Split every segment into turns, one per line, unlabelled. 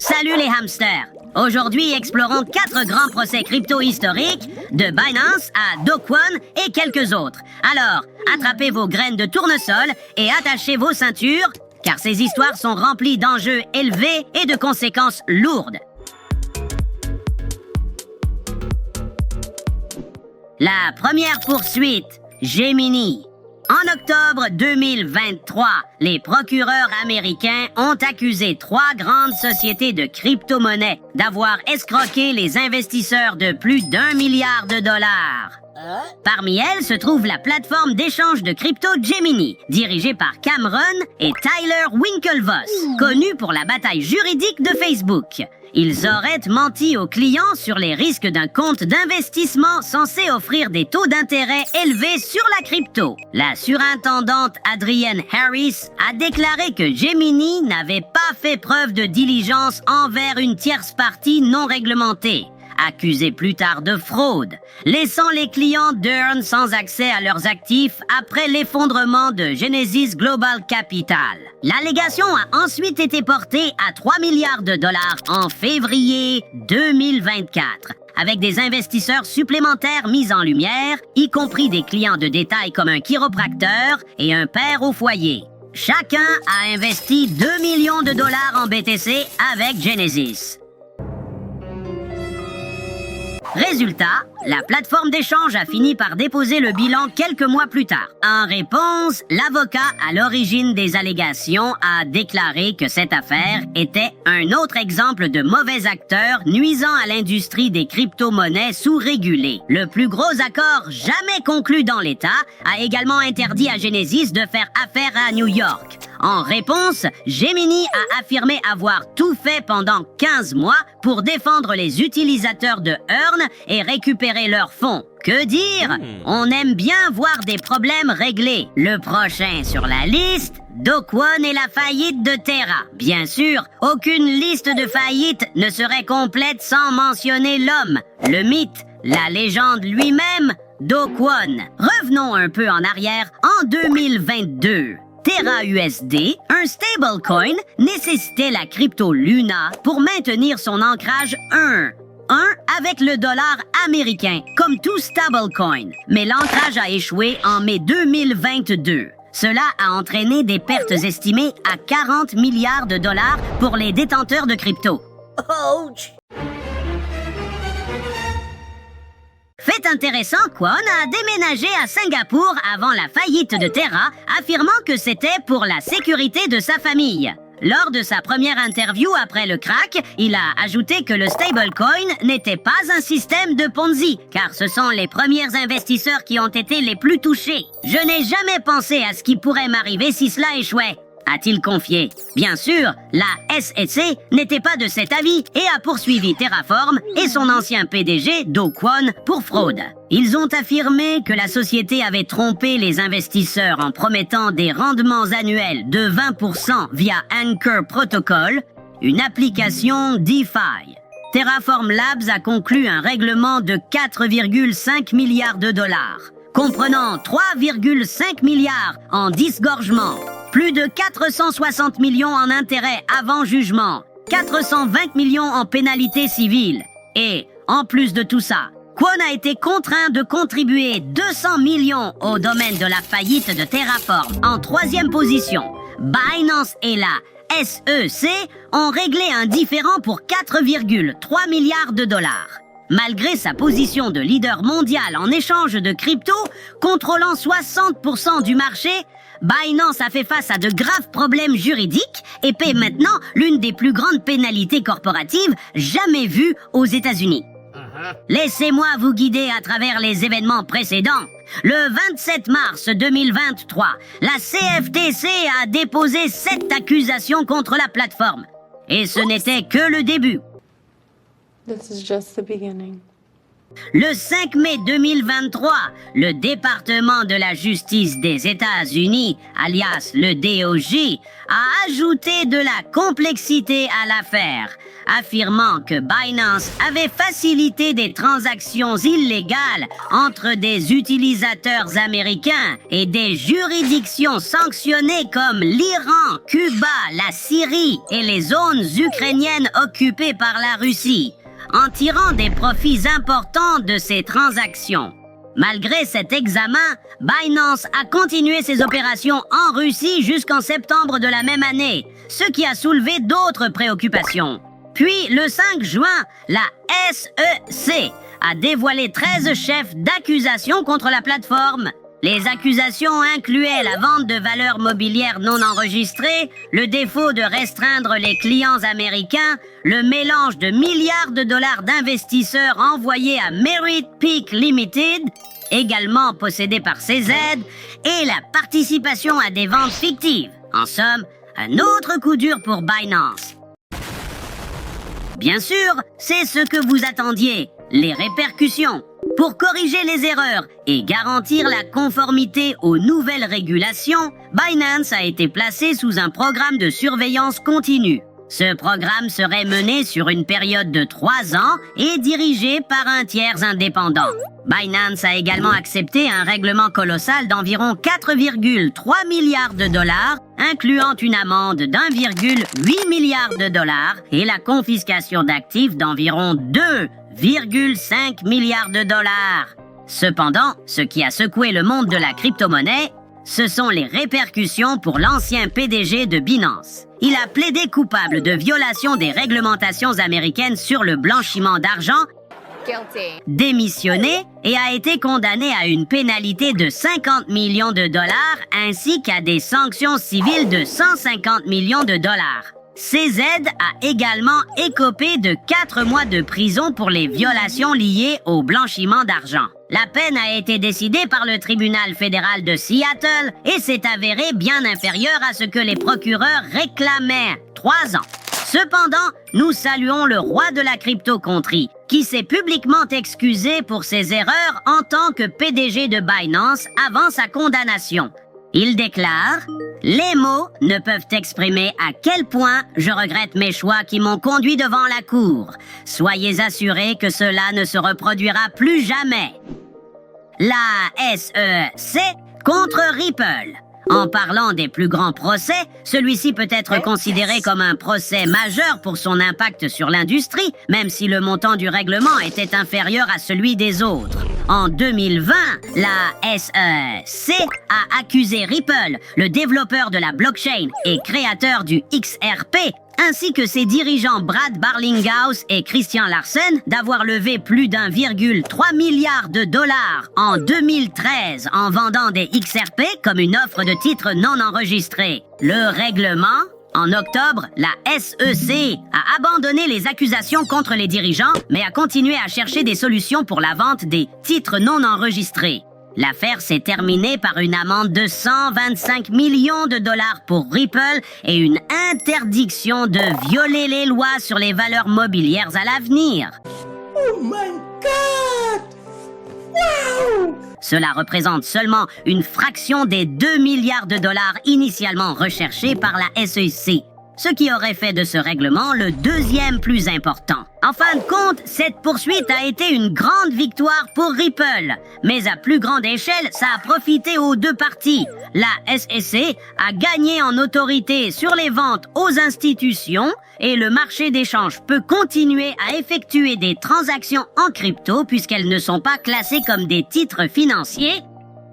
Salut les hamsters! Aujourd'hui, explorons 4 grands procès crypto historiques, de Binance à Do Kwon et quelques autres. Alors, attrapez vos graines de tournesol et attachez vos ceintures, car ces histoires sont remplies d'enjeux élevés et de conséquences lourdes. La première poursuite, Gemini. En octobre 2023, les procureurs américains ont accusé 3 grandes sociétés de crypto-monnaies d'avoir escroqué les investisseurs de plus d'1 milliard de dollars. Parmi elles se trouve la plateforme d'échange de crypto Gemini, dirigée par Cameron et Tyler Winklevoss, connus pour la bataille juridique de Facebook. Ils auraient menti aux clients sur les risques d'un compte d'investissement censé offrir des taux d'intérêt élevés sur la crypto. La surintendante Adrienne Harris a déclaré que Gemini n'avait pas fait preuve de diligence envers une tierce partie non réglementée, accusée plus tard de fraude, laissant les clients d'Earn sans accès à leurs actifs après l'effondrement de Genesis Global Capital. L'allégation a ensuite été portée à 3 milliards de dollars en février 2024, avec des investisseurs supplémentaires mis en lumière, y compris des clients de détail comme un chiropracteur et un père au foyer. Chacun a investi 2 millions de dollars en BTC avec Genesis. Résultat, la plateforme d'échange a fini par déposer le bilan quelques mois plus tard. En réponse, l'avocat à l'origine des allégations a déclaré que cette affaire était un autre exemple de mauvais acteur nuisant à l'industrie des crypto-monnaies sous-régulées. Le plus gros accord jamais conclu dans l'État a également interdit à Genesis de faire affaire à New York. En réponse, Gemini a affirmé avoir tout fait pendant 15 mois pour défendre les utilisateurs de Earn et récupérer leurs fonds. Que dire? On aime bien voir des problèmes réglés. Le prochain sur la liste, Do Kwon et la faillite de Terra. Bien sûr, aucune liste de faillites ne serait complète sans mentionner l'homme, le mythe, la légende lui-même, Do Kwon. Revenons un peu en arrière en 2022. Terra USD, un stablecoin, nécessitait la crypto Luna pour maintenir son ancrage 1 avec le dollar américain, comme tout stablecoin. Mais l'ancrage a échoué en mai 2022. Cela a entraîné des pertes estimées à 40 milliards de dollars pour les détenteurs de crypto. Ouch! Fait intéressant, Kwon a déménagé à Singapour avant la faillite de Terra, affirmant que c'était pour la sécurité de sa famille. Lors de sa première interview après le crack, il a ajouté que le stablecoin n'était pas un système de Ponzi, car ce sont les premiers investisseurs qui ont été les plus touchés. Je n'ai jamais pensé à ce qui pourrait m'arriver si cela échouait, a-t-il confié. Bien sûr, la SEC n'était pas de cet avis et a poursuivi Terraform et son ancien PDG, Do Kwon, pour fraude. Ils ont affirmé que la société avait trompé les investisseurs en promettant des rendements annuels de 20% via Anchor Protocol, une application DeFi. Terraform Labs a conclu un règlement de 4,5 milliards de dollars, comprenant 3,5 milliards en disgorgement, plus de 460 millions en intérêts avant jugement, 420 millions en pénalités civiles. Et, en plus de tout ça, Kwon a été contraint de contribuer 200 millions au domaine de la faillite de Terraform. En 3e position, Binance et la SEC ont réglé un différend pour 4,3 milliards de dollars. Malgré sa position de leader mondial en échange de crypto, contrôlant 60% du marché, Binance a fait face à de graves problèmes juridiques et paie maintenant l'une des plus grandes pénalités corporatives jamais vues aux États-Unis. Laissez-moi vous guider à travers les événements précédents. Le 27 mars 2023, la CFTC a déposé 7 accusations contre la plateforme. Et ce n'était que le début.
This is just the beginning.
Le 5 mai 2023, le département de la justice des États-Unis, alias le DOJ, a ajouté de la complexité à l'affaire, affirmant que Binance avait facilité des transactions illégales entre des utilisateurs américains et des juridictions sanctionnées comme l'Iran, Cuba, la Syrie et les zones ukrainiennes occupées par la Russie, en tirant des profits importants de ces transactions. Malgré cet examen, Binance a continué ses opérations en Russie jusqu'en septembre de la même année, ce qui a soulevé d'autres préoccupations. Puis, le 5 juin, la SEC a dévoilé 13 chefs d'accusation contre la plateforme. Les accusations incluaient la vente de valeurs mobilières non enregistrées, le défaut de restreindre les clients américains, le mélange de milliards de dollars d'investisseurs envoyés à Merit Peak Limited, également possédé par CZ, et la participation à des ventes fictives. En somme, un autre coup dur pour Binance. Bien sûr, c'est ce que vous attendiez, les répercussions. Pour corriger les erreurs et garantir la conformité aux nouvelles régulations, Binance a été placé sous un programme de surveillance continue. Ce programme serait mené sur une période de 3 ans et dirigé par un tiers indépendant. Binance a également accepté un règlement colossal d'environ 4,3 milliards de dollars, incluant une amende d'1,8 milliard de dollars et la confiscation d'actifs d'environ 2,5 milliards de dollars. Cependant, ce qui a secoué le monde de la crypto-monnaie, ce sont les répercussions pour l'ancien PDG de Binance. Il a plaidé coupable de violation des réglementations américaines sur le blanchiment d'argent, démissionné et a été condamné à une pénalité de 50 millions de dollars ainsi qu'à des sanctions civiles de 150 millions de dollars. CZ a également écopé de 4 mois de prison pour les violations liées au blanchiment d'argent. La peine a été décidée par le tribunal fédéral de Seattle et s'est avérée bien inférieure à ce que les procureurs réclamaient, 3 ans. Cependant, nous saluons le roi de la crypto-contrée, qui s'est publiquement excusé pour ses erreurs en tant que PDG de Binance avant sa condamnation. Il déclare « Les mots ne peuvent exprimer à quel point je regrette mes choix qui m'ont conduit devant la cour. Soyez assurés que cela ne se reproduira plus jamais. » La SEC contre Ripple. En parlant des plus grands procès, celui-ci peut être considéré comme un procès majeur pour son impact sur l'industrie, même si le montant du règlement était inférieur à celui des autres. En 2020, la SEC a accusé Ripple, le développeur de la blockchain et créateur du XRP, ainsi que ses dirigeants Brad Barlinghouse et Christian Larsen d'avoir levé plus d'1,3 milliard de dollars en 2013 en vendant des XRP comme une offre de titres non enregistrés. Le règlement? En octobre, la SEC a abandonné les accusations contre les dirigeants, mais a continué à chercher des solutions pour la vente des titres non enregistrés. L'affaire s'est terminée par une amende de 125 millions de dollars pour Ripple et une interdiction de violer les lois sur les valeurs mobilières à l'avenir.
Oh my God! Wow!
Cela représente seulement une fraction des 2 milliards de dollars initialement recherchés par la SEC, ce qui aurait fait de ce règlement le deuxième plus important. En fin de compte, cette poursuite a été une grande victoire pour Ripple, mais à plus grande échelle, ça a profité aux deux parties. La SEC a gagné en autorité sur les ventes aux institutions et le marché d'échange peut continuer à effectuer des transactions en crypto puisqu'elles ne sont pas classées comme des titres financiers.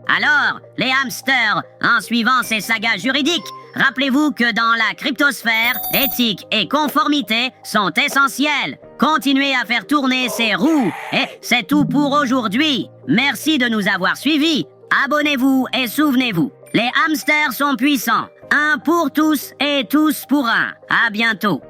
Alors, les hamsters, en suivant ces sagas juridiques, rappelez-vous que dans la cryptosphère, éthique et conformité sont essentielles. Continuez à faire tourner ces roues. Et c'est tout pour aujourd'hui. Merci de nous avoir suivis. Abonnez-vous et souvenez-vous, les hamsters sont puissants. Un pour tous et tous pour un. À bientôt.